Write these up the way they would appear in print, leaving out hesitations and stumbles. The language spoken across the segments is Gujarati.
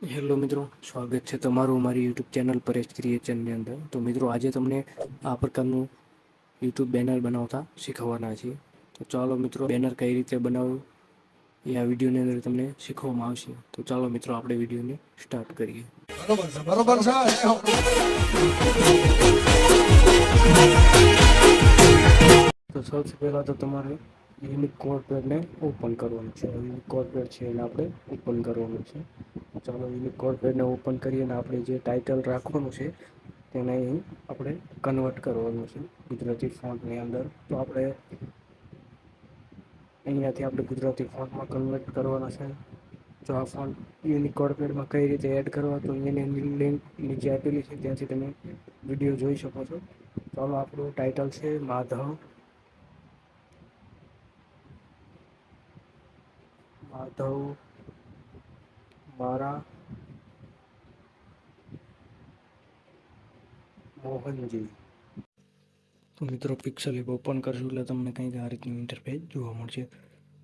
હેલો મિત્રો, સ્વાગત છે તમારું અમારી યુટ્યુબ ચેનલ પરેશ ક્રિએશનની અંદર. તો મિત્રો આજે તમને આ પ્રકારનું યુટ્યુબ બેનર બનાવતા શીખવવાના છીએ. તો ચાલો મિત્રો, બેનર કઈ રીતે બનાવવું એ આ વિડીયોની અંદર તમને શીખવવામાં આવશે. તો ચાલો મિત્રો, આપણે વિડીયોને સ્ટાર્ટ કરીએ. બરોબર છે. તો સૌથી પહેલાં તો તમારે યુનિક કોડપેડને ઓપન કરવાનું છે. યુનિક કોડપેડ છે એને આપણે ઓપન કરવાનું છે. ચાલો યુનિક કોડપેડને ઓપન કરીએ અને આપણે જે ટાઇટલ રાખવાનું છે તેને અહીં આપણે કન્વર્ટ કરવાનું છે ગુજરાતી ફોન્ટની અંદર. તો આપણે અહીંયાથી આપણે ગુજરાતી ફોન્ટમાં કન્વર્ટ કરવાના છે. જો આ ફોન્ટ યુનિક કોડપેડમાં કઈ રીતે એડ કરવા, તો એની લિંક નીચે આપેલી છે, ત્યાંથી તમે વિડીયો જોઈ શકો છો. ચાલો, આપણું ટાઇટલ છે માધવ મારા મોહનજી. તો મિત્રો, પિક્સલ એપ ઓપન કરશું એટલે તમને કંઈક આ રીતનું ઇન્ટરફેસ જોવા મળશે.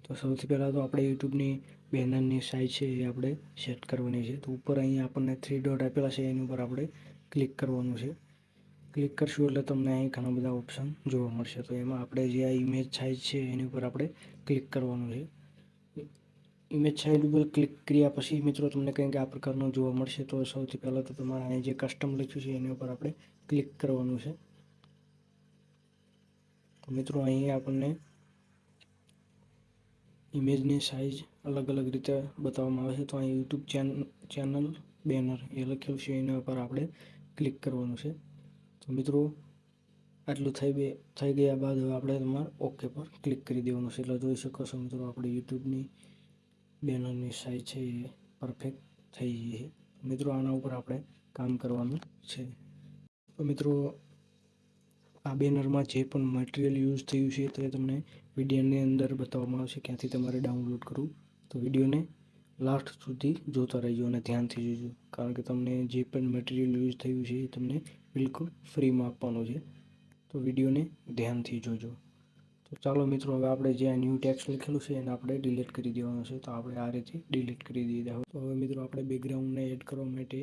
તો સૌથી પહેલાં તો આપણે યુટ્યુબની બેનરની સાઇઝ છે એ આપણે સેટ કરવાની છે. તો ઉપર અહીંયા આપણને 3 ડોટ આપેલા છે, એની ઉપર આપણે ક્લિક કરવાનું છે. ક્લિક કરશું એટલે તમને અહીં ઘણા બધા ઓપ્શન જોવા મળશે. તો એમાં આપણે જે આ ઇમેજ સાઇઝ છે એની ઉપર આપણે ક્લિક કરવાનું છે. ઇમેજ સાઇઝ ઉપર ક્લિક કર્યા પછી મિત્રો તમને કંઈક આ પ્રકારનું જોવા મળશે. તો સૌથી પહેલાં તો તમારે અહીં જે કસ્ટમ લખ્યું છે એની ઉપર આપણે ક્લિક કરવાનું છે. તો મિત્રો, અહીં આપણને ઇમેજની સાઇઝ અલગ અલગ રીતે બતાવવામાં આવે છે. તો અહીં યુટ્યુબ ચેનલ બેનર એ લખેલું છે, એના ઉપર આપણે ક્લિક કરવાનું છે. તો મિત્રો, આટલું થઈ ગયા બાદ હવે આપણે તમારે ઓકે પર ક્લિક કરી દેવાનું છે. એટલે જોઈ શકો છો મિત્રો, આપણે યુટ્યુબની બેનરની સાઇઝ છે એ પરફેક્ટ થઈ ગઈ છે. મિત્રો, આના ઉપર આપણે કામ કરવાનું છે. તો મિત્રો, આ બેનરમાં જે પણ મટીરિયલ યુઝ થયું છે તે તમને વિડીયોની અંદર બતાવવામાં આવશે ક્યાંથી તમારે ડાઉનલોડ કરવું. તો વિડીયોને લાસ્ટ સુધી જોતા રહેજો અને ધ્યાનથી જોજો, કારણ કે તમને જે પણ મટીરિયલ યુઝ થયું છે એ તમને બિલકુલ ફ્રીમાં આપવાનું છે. તો વિડીયોને ધ્યાનથી જોજો. તો ચાલો મિત્રો, હવે આપણે જે આ ન્યૂ ટેક્સ્ટ લખેલું છે એને આપણે ડિલીટ કરી દેવાનું છે. તો આપણે આ રીતે ડિલીટ કરી દીધા હોય. તો હવે મિત્રો, આપણે બેકગ્રાઉન્ડને એડ કરવા માટે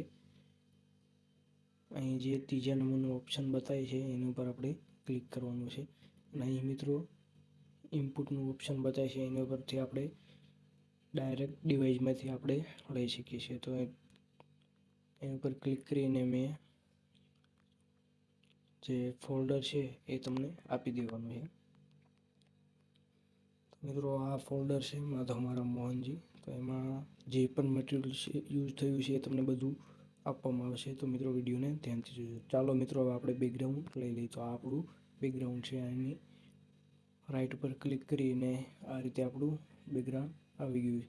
અહીં જે ત્રીજા નંબરનું ઓપ્શન બતાવે છે એની ઉપર આપણે ક્લિક કરવાનું છે. અને અહીં મિત્રો ઇનપુટનું ઓપ્શન બતાવે છે, એના ઉપરથી આપણે ડાયરેક્ટ ડિવાઇસમાંથી આપણે લઈ શકીએ છીએ. તો એની ઉપર ક્લિક કરીને મેં જે ફોલ્ડર છે એ તમને આપી દેવાનું છે. મિત્રો, આ ફોલ્ડર છે માધવ મારા મોહનજી. તો એમાં જે પણ મટીરિયલ છે યુઝ થયું છે એ તમને બધું આપવામાં આવશે. તો મિત્રો, વિડીયોને ધ્યાનથી જોજો. ચાલો મિત્રો, હવે આપણે બેકગ્રાઉન્ડ લઈ લઈએ. તો આ આપણું બેકગ્રાઉન્ડ છે. એની રાઈટ ઉપર ક્લિક કરીને આ રીતે આપણું બેકગ્રાઉન્ડ આવી ગયું છે.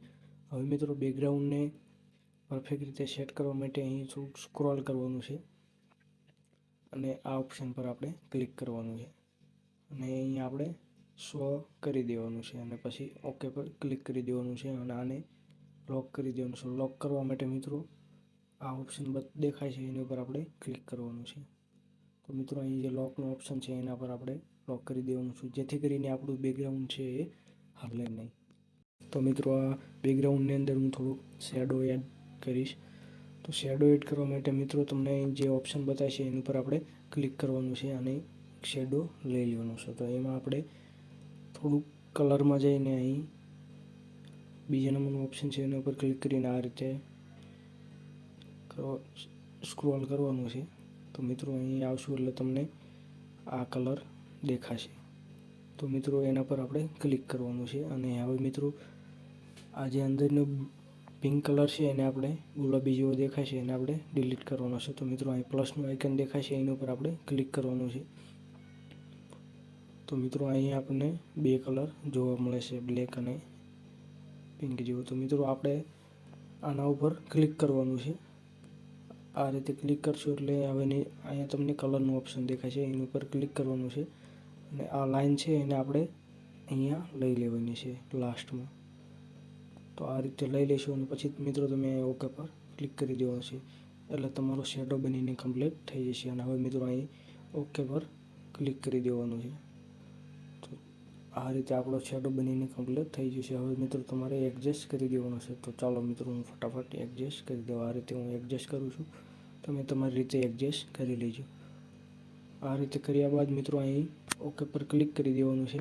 હવે મિત્રો, બેકગ્રાઉન્ડને પરફેક્ટ રીતે સેટ કરવા માટે અહીં થોડુંક સ્ક્રોલ કરવાનું છે અને આ ઓપ્શન પર આપણે ક્લિક કરવાનું છે અને અહીં આપણે 100 કરી દેવાનું છે અને પછી ઓકે પર ક્લિક કરી દેવાનું છે અને આને લોક કરી દેવાનું છે. લોક કરવા માટે મિત્રો આ ઓપ્શન દેખાય છે એની ઉપર આપણે ક્લિક કરવાનું છે. તો મિત્રો, અહીં જે લોકનો ઓપ્શન છે એના પર આપણે લોક કરી દેવાનું છે, જેથી કરીને આપણું બેકગ્રાઉન્ડ છે એ હલે નહીં. તો મિત્રો, આ બેકગ્રાઉન્ડની અંદર હું થોડુંક શેડો એડ કરીશ. તો શેડો એડ કરવા માટે મિત્રો તમને જે ઓપ્શન બતાવે છે એની ઉપર આપણે ક્લિક કરવાનું છે અને શેડો લઈ લેવાનું છે. તો એમાં આપણે થોડુંક કલરમાં જઈને અહીં બીજા નંબરનું ઓપ્શન છે એના ઉપર ક્લિક કરીને આ રીતે સ્ક્રોલ કરવાનું છે. તો મિત્રો, અહીં આવશું એટલે તમને આ કલર દેખાશે. તો મિત્રો, એના પર આપણે ક્લિક કરવાનું છે અને હવે મિત્રો આ જે અંદરનો પિંક કલર છે એને આપણે ગુલાબી જેવો દેખાય છે એને આપણે ડિલીટ કરવાનો છે. તો મિત્રો, અહીં પ્લસનું આઇકન દેખાય છે એના ઉપર આપણે ક્લિક કરવાનું છે. તો મિત્રો, અહીં આપણને બે કલર જોવા મળે છે, બ્લેક અને પિંક જેવો. તો મિત્રો, આપણે આના ઉપર ક્લિક કરવાનું છે. આ રીતે ક્લિક કરશો એટલે હવે અહીંયા તમને કલરનું ઓપ્શન દેખાય છે, એની ઉપર ક્લિક કરવાનું છે અને આ લાઈન છે એને આપણે અહીંયા લઈ લેવાની છે લાસ્ટમાં. તો આ રીતે લઈ લઈશું અને પછી મિત્રો તમે ઓકે પર ક્લિક કરી દેવાનું છે એટલે તમારો શેડો બનીને કમ્પ્લીટ થઈ જશે. અને હવે મિત્રો અહીં ઓકે પર ક્લિક કરી દેવાનું છે. તો આ રીતે આપણો શેડો બનીને કમ્પ્લીટ થઈ જશે. હવે મિત્રો તમારે એડજસ્ટ કરી દેવાનો છે. તો ચાલો મિત્રો હું ફટાફટ એડજસ્ટ કરી દઉં. આ રીતે હું એડજસ્ટ કરું છું, તમે તમારી રીતે એડજસ્ટ કરી લેજો. આ રીતે કર્યા બાદ મિત્રો અહીં ઓકે પર ક્લિક કરી દેવાનું છે.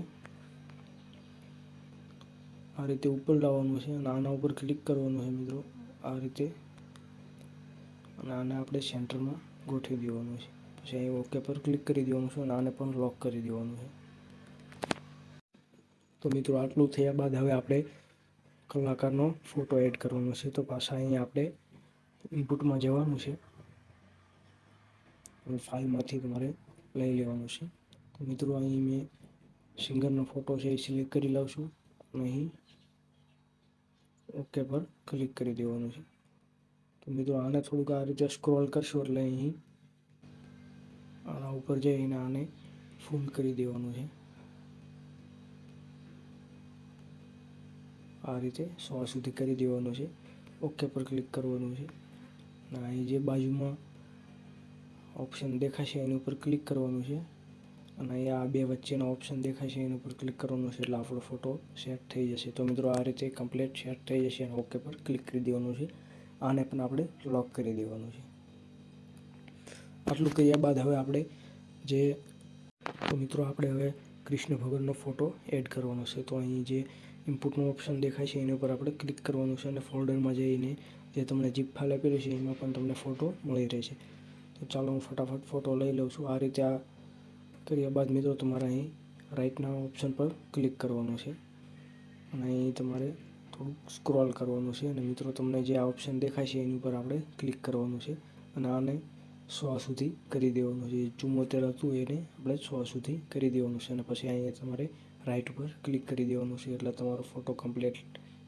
આ રીતે ઉપર લાવવાનું છે અને આના ઉપર ક્લિક કરવાનું છે મિત્રો, આ રીતે. અને આને આપણે સેન્ટરમાં ગોઠવી દેવાનું છે. પછી અહીં ઓકે પર ક્લિક કરી દેવાનું છે અને આને પણ લોક કરી દેવાનું છે. તો મિત્રો આટલું થયા બાદ હવે આપણે કલાકારનો ફોટો એડ કરવાનો છે. તો પાછા અહીં આપણે ઇનપુટમાં જવાનું છે, ફાઇલમાંથી તમારે લઈ લેવાનું છે. તો મિત્રો અહીં મેં સિંગરનો ફોટો છે એ સિલેક્ટ કરી લઉં છું અને અહીં ઓકે પર ક્લિક કરી દેવાનું છે. તો મિત્રો આને થોડુંક આ રીતે સ્ક્રોલ કરશો એટલે અહીં આના ઉપર જઈને આને ફૂલ કરી દેવાનું છે. આ રીતે 100 સુધી કરી દેવાનું છે. ઓકે પર ક્લિક કરવાનું છે અને અહીં જે બાજુમાં ઓપ્શન દેખાશે એની ઉપર ક્લિક કરવાનું છે અને અહીંયા આ બે વચ્ચેનો ઓપ્શન દેખાશે એની ઉપર ક્લિક કરવાનું છે એટલે આપણો ફોટો સેટ થઈ જશે. તો મિત્રો આ રીતે કમ્પ્લીટ સેટ થઈ જશે અને ઓકે પર ક્લિક કરી દેવાનું છે. આને પણ આપણે લોક કરી દેવાનું છે. આટલું કર્યા બાદ હવે આપણે તો મિત્રો આપણે હવે કૃષ્ણ ભગવાનનો ફોટો એડ કરવાનો છે. તો અહીં જે ઇનપુટનું ઓપ્શન દેખાય છે એની ઉપર આપણે ક્લિક કરવાનું છે અને ફોલ્ડરમાં જઈને જે તમને ઝીપ ફાઇલ આપેલી છે એમાં પણ તમને ફોટો મળી રહેશે. તો ચાલો હું ફટાફટ ફોટો લઈ લઉં છું. આ રીતે આ કર્યા બાદ મિત્રો તમારે અહીં રાઇટના ઓપ્શન પર ક્લિક કરવાનું છે અને અહીં તમારે થોડુંક સ્ક્રોલ કરવાનું છે અને મિત્રો તમને જે આ ઓપ્શન દેખાય છે એની ઉપર આપણે ક્લિક કરવાનું છે અને આને 100 સુધી કરી દેવાનું છે. 74 હતું એને આપણે 100 સુધી કરી દેવાનું છે અને પછી અહીંયા તમારે રાઇટ ઉપર ક્લિક કરી દેવાનું છે એટલે તમારો ફોટો કમ્પ્લીટ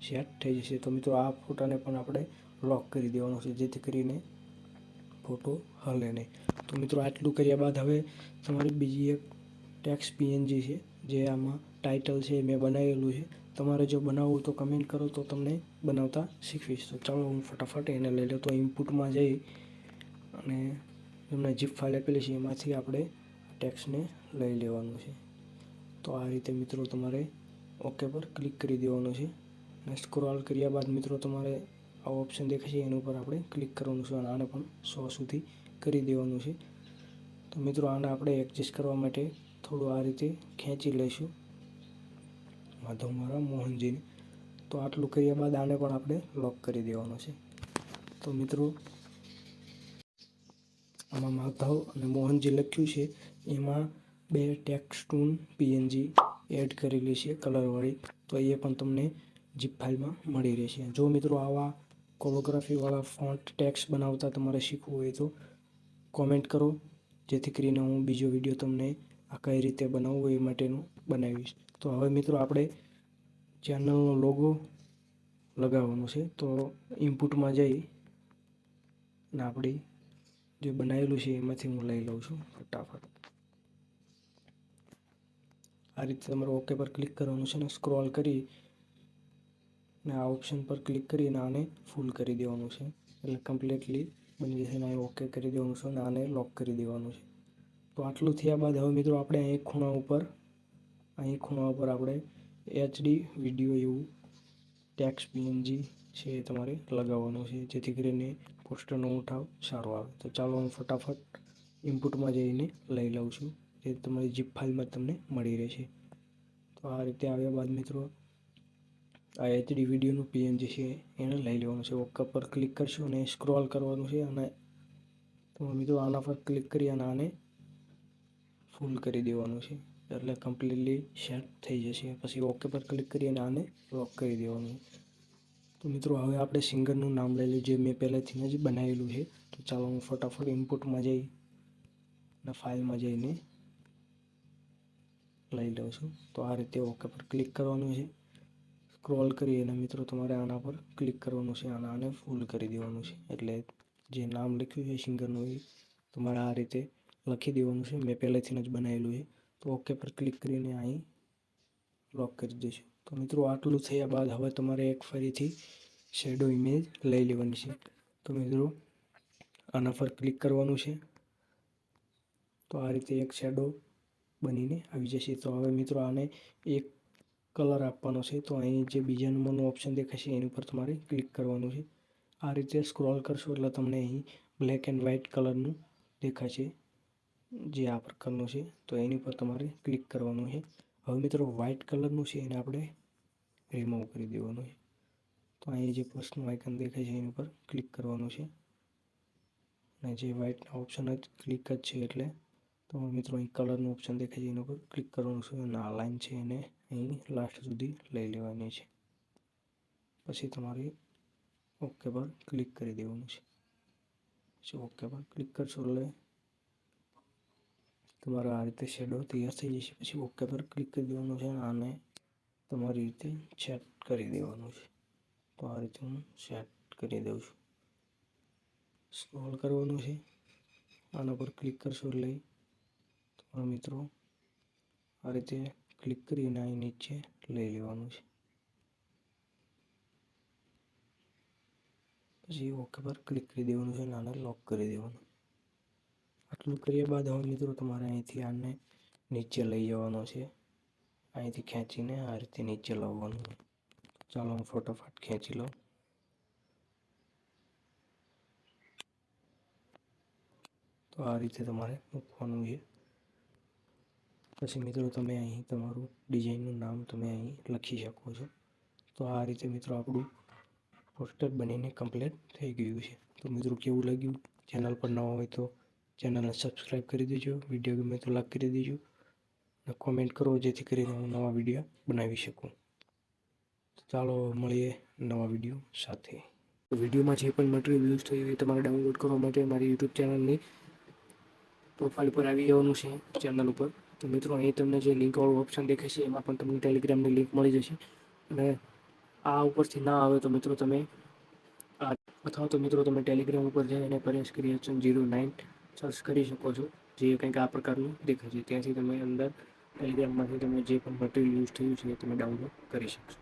સેટ થઈ જશે. તો મિત્રો આ ફોટાને પણ આપણે લોક કરી દેવાનો છે જેથી કરીને ફોટો હલે નહીં. તો મિત્રો આટલું કર્યા બાદ હવે તમારી બીજી એક ટેક્સ્ટ પીએનજી છે જે આમાં ટાઇટલ છે મેં બનાવેલું છે. તમારે જો બનાવવું તો કમેન્ટ કરો તો તમને બનાવતા શીખવીશ. તો ચાલો હું ફટાફટ એને લઈ લઉં. તો ઇનપુટમાં જઈ અને એમને ઝીપ ફાઇલ આપેલી છે એમાંથી આપણે ટેક્સ્ટને લઈ લેવાનું છે. તો આ રીતે મિત્રો તમારે ઓકે પર ક્લિક કરી દેવાનું છે અને સ્ક્રોલ કર્યા બાદ મિત્રો તમારે આ ઓપ્શન દેખાશે એના ઉપર આપણે ક્લિક કરવાનું છે અને આને પણ 100 સુધી કરી દેવાનું છે. તો મિત્રો આને આપણે એડજસ્ટ કરવા માટે થોડું આ રીતે ખેંચી લઈશું માધવમારા મોહનજીને. તો આટલું કર્યા બાદ આને પણ આપણે લોક કરી દેવાનું છે. તો મિત્રો આમાં માધવ અને મોહનજી લખ્યું છે એમાં 2 ટેક્સ્ટૂન પીએનજી એડ કરેલી છે કલરવાળી. તો એ પણ તમને ઝીપ ફાઇલમાં મળી રહેશે. જો મિત્રો આવા કોલોગ્રાફીવાળા ફોન્ટ ટેક્સ્ટ બનાવતા તમારે શીખવું હોય તો કોમેન્ટ કરો જેથી કરીને હું બીજો વિડીયો તમને આ કઈ રીતે બનાવવું એ માટેનું બનાવીશ. તો હવે મિત્રો આપણે ચેનલનો લોગો લગાવવાનો છે. તો ઇનપુટમાં જઈ અને આપણી જે બનાવેલું છે એમાંથી હું લઈ લઉં છું ફટાફટ. આ રીતે તમારે ઓકે પર ક્લિક કરવાનું છે અને સ્ક્રોલ કરી અને આ ઓપ્શન પર ક્લિક કરીને આને ફૂલ કરી દેવાનું છે એટલે કમ્પ્લીટલી બની જશે. અને ઓકે કરી દેવાનું છે અને આને લોક કરી દેવાનું છે. તો આટલું થયા બાદ હવે મિત્રો આપણે અહીં ખૂણા ઉપર આપણે એચડી વિડીયો એવું ટેક્સ્ટ પીએનજી છે એ તમારે લગાવવાનું છે જેથી કરીને પોસ્ટરનો ઉઠાવ સારો આવે. તો ચાલો હું ફટાફટ ઇનપુટમાં જઈને લઈ લઉં છું જે તમારી ઝીપ ફાઇલમાં તમને મળી રહેશે. તો આ રીતે આવ્યા બાદ મિત્રો આ એચડી વિડીયોનું પીએનજી છે એને લઈ લેવાનું છે. ઓકે પર ક્લિક કરશો અને સ્ક્રોલ કરવાનું છે અને તો મિત્રો આના પર ક્લિક કરી અને આને ફૂલ કરી દેવાનું છે એટલે કમ્પ્લીટલી સેટ થઈ જશે. પછી ઓકે પર ક્લિક કરી અને આને લોક કરી દેવાનું છે. તો મિત્રો હવે આપણે સિંગરનું નામ લઈ લઈએ જે મેં પહેલેથી જ બનાવેલું છે. તો ચાલો હું ફટાફટ ઇનપુટમાં જઈ અને ફાઇલમાં જઈને લઈ લઉં છું. તો આ રીતે ઓકે પર ક્લિક કરવાનું છે. સ્ક્રોલ કરી અને મિત્રો તમારે આના પર ક્લિક કરવાનું છે અને આને ફૂલ કરી દેવાનું છે એટલે જે નામ લખ્યું છે સિંગરનું એ તમારે આ રીતે લખી દેવાનું છે. મેં પહેલેથી જ બનાવેલું છે. તો ઓકે પર ક્લિક કરીને અહીં લોક કરી દઈશું. તો મિત્રો આટલું થયા બાદ હવે તમારે એક ફરીથી શેડો ઇમેજ લઈ લેવાની છે. તો મિત્રો આના પર ક્લિક કરવાનું છે. તો આ રીતે એક શેડો બનીને આવી જશે. તો હવે મિત્રો આને એક કલર આપવાનો છે. તો અહીં જે બીજા નંબરનું ઓપ્શન દેખાશે એની ઉપર તમારે ક્લિક કરવાનું છે. આ રીતે સ્ક્રોલ કરશો એટલે તમને અહીં બ્લેક એન્ડ વ્હાઇટ કલરનું દેખાશે, જે આ પ્રકારનું છે. તો એની પર તમારે ક્લિક કરવાનું છે. હવે મિત્રો વ્હાઇટ કલરનું છે એને આપણે રિમૂવ કરી દેવાનું છે. તો અહીં જે પ્લસનું આઇકન દેખાય છે એની ઉપર ક્લિક કરવાનું છે. અને જે વ્હાઇટના ઓપ્શન જ ક્લિક જ છે એટલે તો મિત્રો અહીં કલરનું ઓપ્શન દેખાય છે એના ઉપર ક્લિક કરવાનું છે. અને આ લાઈન છે એને અહીં લાસ્ટ સુધી લઈ લેવાની છે. પછી તમારે ઓકે પર ક્લિક કરી દેવાનું છે. પછી ઓકે પર ક્લિક કરશો એટલે તમારો આ રીતે શેડો તૈયાર થઈ જશે. પછી ઓકે પર ક્લિક કરી દેવાનું છે. આને તમારી રીતે સેટ કરી દેવાનું છે. તો આ રીતે હું સેટ કરી દઉં છું. સ્ક્રોલ કરવાનું છે, આના પર ક્લિક કરશો એટલે તમારા મિત્રો આ રીતે ક્લિક કરીને અહીં નીચે લઈ લેવાનું છે. પછી ઓકે પર ક્લિક કરી દેવાનું છે અને આને લોક કરી દેવાનું. આટલું કર્યા બાદ હવે મિત્રો તમારે અહીંથી આને નીચે લઈ જવાનો છે. અહીંથી ખેંચીને આ રીતે નીચે લાવવાનું. ચાલો હું ફટાફટ ખેંચી લઉં. તો આ રીતે તમારે મૂકવાનું છે. પછી મિત્રો તમે અહીં તમારું ડિઝાઇનનું નામ તમે અહીં લખી શકો છો. તો આ રીતે મિત્રો આપણું પોસ્ટર બનીને કમ્પ્લીટ થઈ ગયું છે. તો મિત્રો કેવું લાગ્યું? ચેનલ પર નવા હોય તો ચેનલને સબસ્ક્રાઈબ કરી દેજો. વિડીયો ગમે તો લાઈક કરી દેજો અને કોમેન્ટ કરો જેથી કરીને હું નવા વિડીયો બનાવી શકું. ચાલો મળીએ નવા વિડીયો સાથે. વિડીયોમાં જે પણ મટીરિયલ યુઝ થયું એ તમારે ડાઉનલોડ કરવા માટે મારી યુટ્યુબ ચેનલની પ્રોફાઇલ પર આવી જવાનું છે, ચેનલ ઉપર. તો મિત્રો અહીં તમને જે લિંકવાળું ઓપ્શન દેખાય છે એમાં પણ તમને ટેલિગ્રામની લિંક મળી જશે. અને આ ઉપરથી ના આવે તો મિત્રો તમે અથવા તો મિત્રો તમે ટેલિગ્રામ ઉપર જઈને પરેશ ક્રિએશન 09 સર્ચ કરી શકો છો, જે કંઈક આ પ્રકારનું દેખાય છે. ત્યાંથી તમે અંદર ટેલિગ્રામમાંથી તમે જે પણ મટીરિયલ યુઝ થયું છે એ તમે ડાઉનલોડ કરી શકશો.